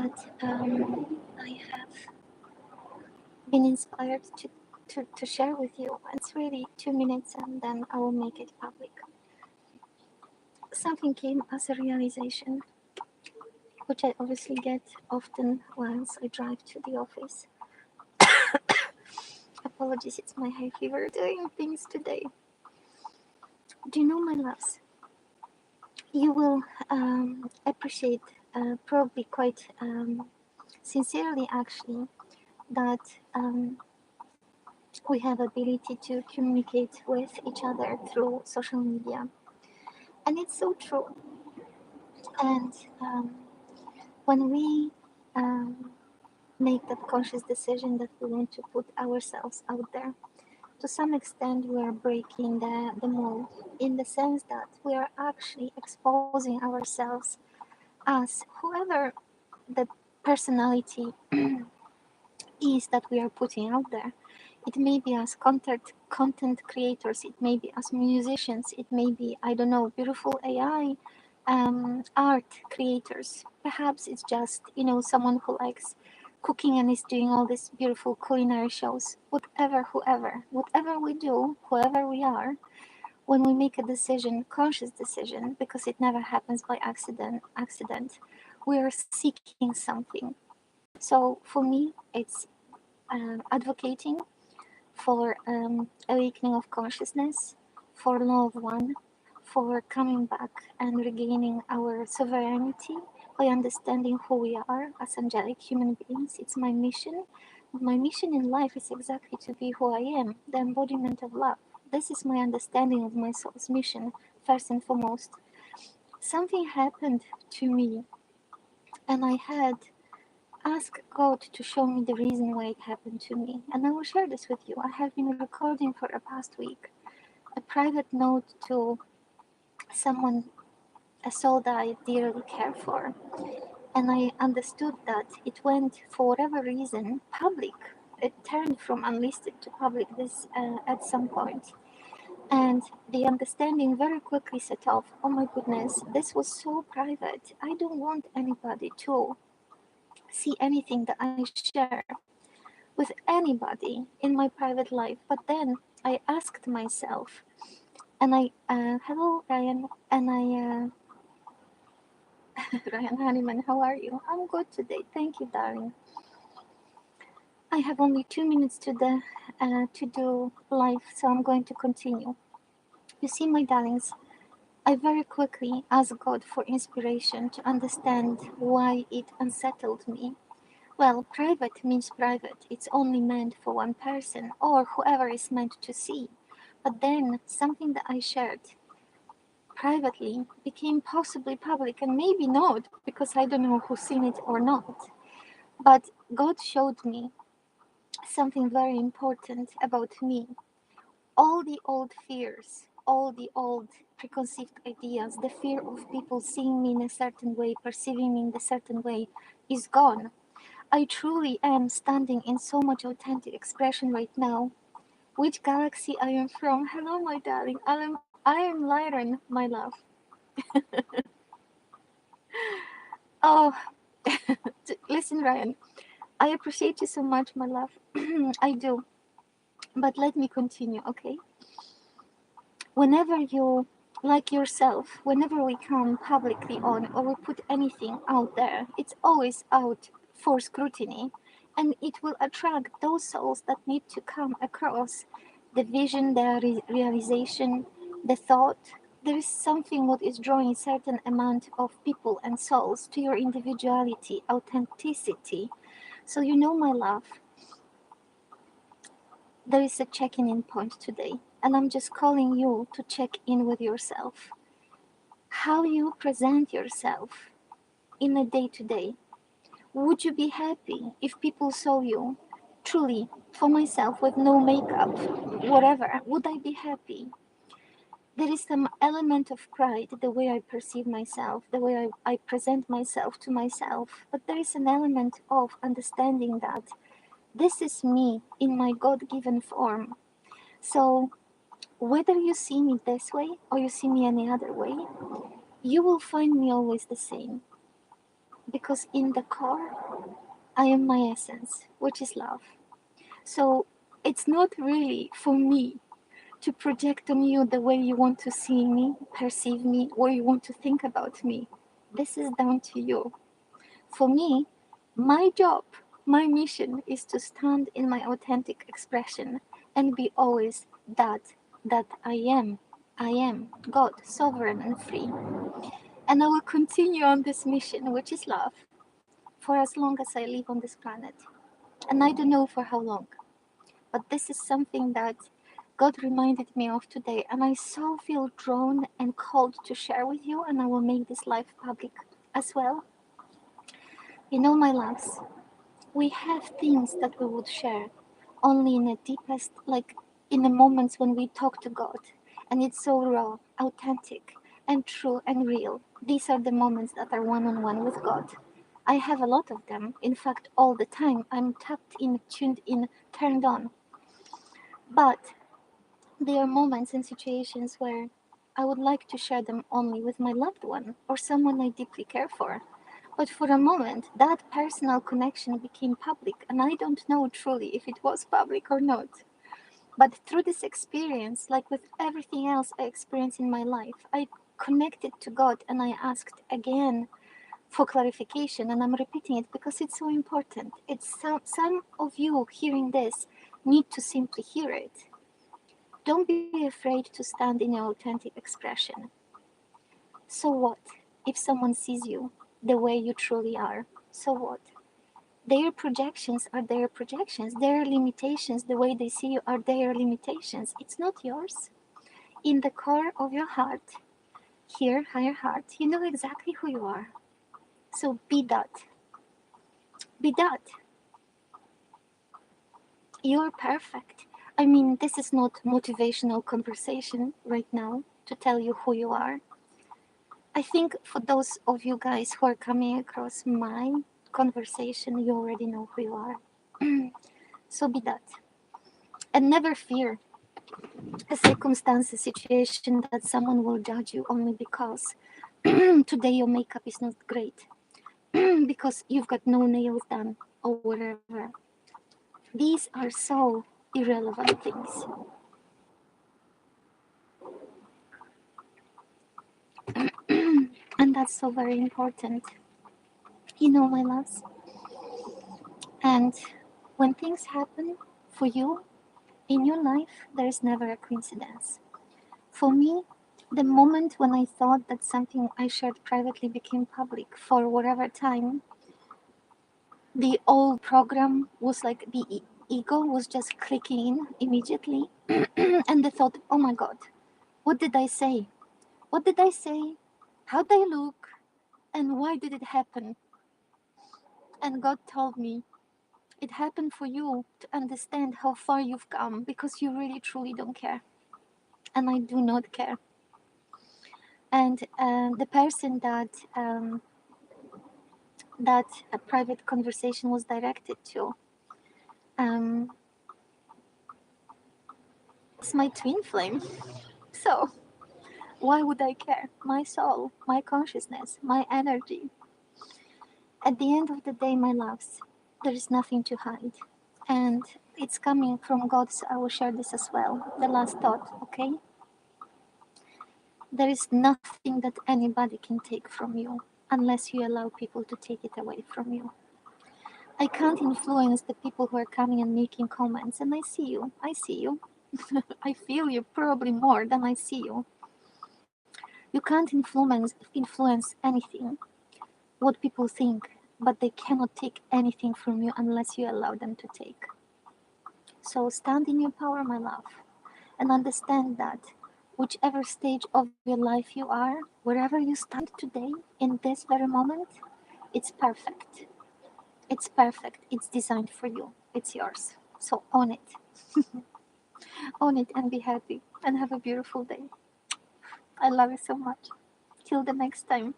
that I have been inspired to share with you. It's really 2 minutes and then I will make it public. Something came as a realization, which I obviously get often once I drive to the office. Apologies, it's my hay fever doing things today. Do you know, my loves? You will appreciate, probably quite sincerely actually, that we have ability to communicate with each other through social media. And it's so true. And when we make that conscious decision that we want to put ourselves out there, to some extent we are breaking the mold, in the sense that we are actually exposing ourselves as whoever the personality is that we are putting out there. It may be as content creators, it may be as musicians, it may be, I don't know, beautiful AI art creators. Perhaps it's just, someone who likes cooking and is doing all these beautiful culinary shows. Whatever we do, whoever we are, when we make a decision, conscious decision, because it never happens by accident, we are seeking something. So for me, it's advocating for awakening of consciousness, for law of one, for coming back and regaining our sovereignty by understanding who we are as angelic human beings. It's my mission. My mission in life is exactly to be who I am, the embodiment of love. This is my understanding of my soul's mission, first and foremost. Something happened to me, and I had asked God to show me the reason why it happened to me. And I will share this with you. I have been recording for the past week a private note to someone, a soul that I dearly care for. And I understood that it went, for whatever reason, public. It turned from unlisted to public this at some point. And the understanding very quickly set off, oh my goodness, this was so private. I don't want anybody to see anything that I share with anybody in my private life. But then I asked myself, and hello Ryan, and Ryan Honeyman, how are you? I'm good today, thank you, darling. I have only 2 minutes to do live, so I'm going to continue. You see, my darlings, I very quickly asked God for inspiration to understand why it unsettled me. Well, private means private. It's only meant for one person or whoever is meant to see. But then something that I shared privately became possibly public, and maybe not, because I don't know who's seen it or not. But God showed me something very important about me. All the old fears, all the old preconceived ideas, the fear of people seeing me in a certain way, perceiving me in a certain way, is gone. I truly am standing in so much authentic expression right now. Which galaxy I am from? Hello, my darling. I am Lyran, my love. Oh, listen, Ryan. I appreciate you so much, my love. I do. But let me continue, okay? Whenever you, like yourself, whenever we come publicly on or we put anything out there, it's always out for scrutiny, and it will attract those souls that need to come across the vision, the realization, the thought. There is something what is drawing a certain amount of people and souls to your individuality, authenticity. So my love, there is a checking-in point today, and I'm just calling you to check in with yourself. How you present yourself in a day-to-day. Would you be happy if people saw you truly, for myself, with no makeup, whatever? Would I be happy? There is some element of pride, the way I perceive myself, the way I present myself to myself, but there is an element of understanding that this is me in my God-given form. So whether you see me this way or you see me any other way, you will find me always the same. because in the core, I am my essence, which is love. So it's not really for me to project on you the way you want to see me, perceive me, or you want to think about me. This is down to you. For me, my job, my mission is to stand in my authentic expression and be always that I am. I am God, sovereign and free. And I will continue on this mission, which is love, for as long as I live on this planet. And I don't know for how long. But this is something that God reminded me of today, and I so feel drawn and called to share with you, and I will make this live public as well. You know, my loves, we have things that we would share only in the deepest, like in the moments when we talk to God, and it's so raw, authentic, and true and real. These are the moments that are one on one with God. I have a lot of them. In fact, all the time, I'm tapped in, tuned in, turned on. But there are moments and situations where I would like to share them only with my loved one or someone I deeply care for. But for a moment, that personal connection became public, and I don't know truly if it was public or not. But through this experience, like with everything else I experienced in my life, I connected to God and I asked again for clarification, and I'm repeating it because it's so important. It's some of you hearing this need to simply hear it. Don't be afraid to stand in your authentic expression. So what if someone sees you the way you truly are? So what? Their projections are their projections. Their limitations, the way they see you, are their limitations. It's not yours. In the core of your heart, here, higher heart, you know exactly who you are. So be that. Be that. You're perfect. I mean, this is not motivational conversation right now to tell you who you are. I think for those of you guys who are coming across my conversation, you already know who you are. So be that. And never fear a circumstance, a situation that someone will judge you only because today your makeup is not great, because you've got no nails done or whatever. These are so irrelevant things. And that's so very important. You know, my loves. And when things happen for you in your life, there is never a coincidence. For me, the moment when I thought that something I shared privately became public for whatever time, the old program was like the ego was just clicking in immediately. And the thought, oh my God, what did I say? What did I say? How did I look? And why did it happen? And God told me, it happened for you to understand how far you've come, because you really truly don't care. And I do not care. And the person that a private conversation was directed to, it's my twin flame. So why would I care? My soul, my consciousness, my energy. At the end of the day, my loves, there is nothing to hide. And it's coming from God, so I will share this as well. The last thought, okay? There is nothing that anybody can take from you unless you allow people to take it away from you. I can't influence the people who are coming and making comments, and I see you. I see you. I feel you probably more than I see you. You can't influence anything, what people think, but they cannot take anything from you unless you allow them to take. So stand in your power, my love, and understand that whichever stage of your life you are, wherever you stand today, in this very moment, it's perfect. It's perfect. It's designed for you. It's yours. So own it. Own it and be happy and have a beautiful day. I love you so much. Till the next time.